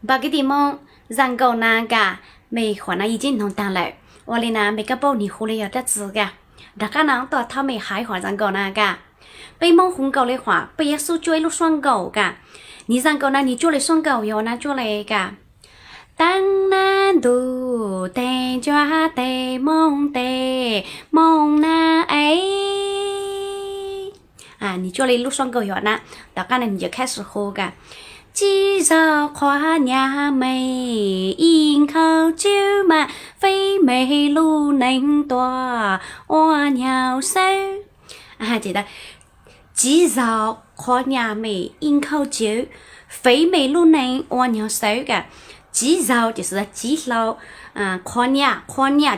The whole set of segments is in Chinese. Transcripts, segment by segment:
把个地梦让狗那个没换了已经弄当了，我哩呢没个包你胡里要得字个，大家呢到他没还话让狗那个，被梦红狗的话，被耶稣追了双狗个，你让狗那你做了双狗哟，那做了个。当南都得抓得梦那哎啊，你做了一路双狗药呢，大概呢你就开始喝个。鸡肉花娘美，饮口酒嘛，肥美路能多，我鸟手啊，记得鸡肉花娘美，饮口酒，肥美路能我鸟手个。鸡肉就是鸡肉，夸娘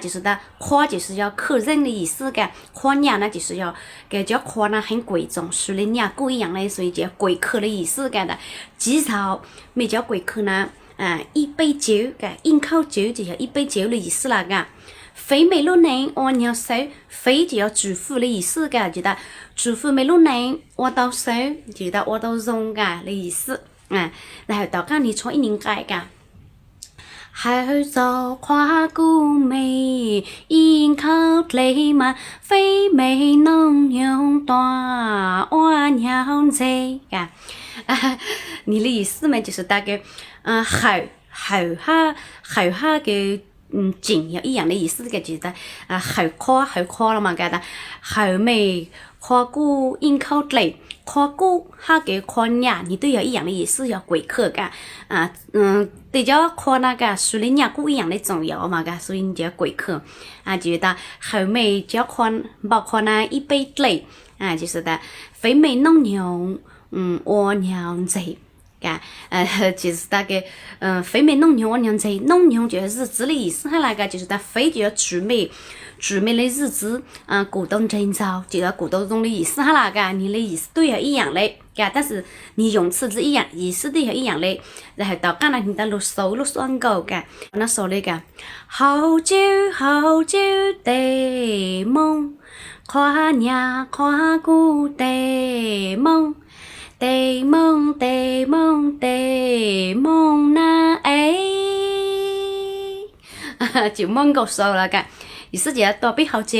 就是的，夸就是要客人的意思个，夸娘呢就是要给叫夸呢很贵重，属于娘姑一样的，所以叫贵客的意思个的。鸡肉没叫贵客呢，一杯酒个，饮口酒就叫一杯酒的意思了个。肥美路能我鸟手，肥就要祝福的意思个，就得祝福美路能我到手，就得我到容个的意思，然后到讲你从一年改个。后做花姑妹，饮口泪嘛，肥美浓用大我娘子个。你的意思嘛，就是大概后下嘅景有一样的意思嘅，就是后夸了嘛，嘅的后尾夸姑饮口泪。夸姑哈给夸娘，你都有一样的意思，要贵客噶对叫夸那个属于娘姑一样的重要嘛噶，所以你就要贵客觉得后尾叫夸包括那一杯泪就是的肥美浓牛我娘贼噶就是大概肥美浓牛我娘贼，浓牛就是日子的意思，还那个就是的肥就要煮美的日子鼓动征兆，就要鼓动中的意思哈那个，你的意思都要一样的，但是你用词是一样，意思都要一样的。然后到刚才你的录手录双狗个，那说那个好久的梦，夸娘夸姑的梦。的梦那哎，就梦够熟了个，意思就要多比好久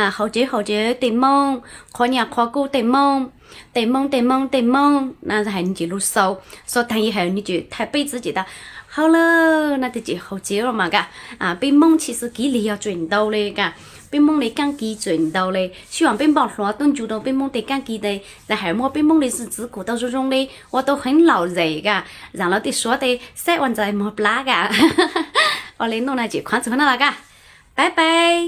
好久的梦，夸娘夸姑的梦，那然后你就录熟谈以后你就抬杯子觉得好了，那就好久了嘛个比梦其实距离要转到的个。bên mông lấy càng kỳ chuyển đầu này,希望bên bảo lo tuân chủ đầu bên mông để càng kỳ đây, là hải mua bên mông lấy sự chỉ của tao trong đây, 我都很老人噶，然后的说的晒完在莫拉噶，我来弄那就看出那个，拜拜。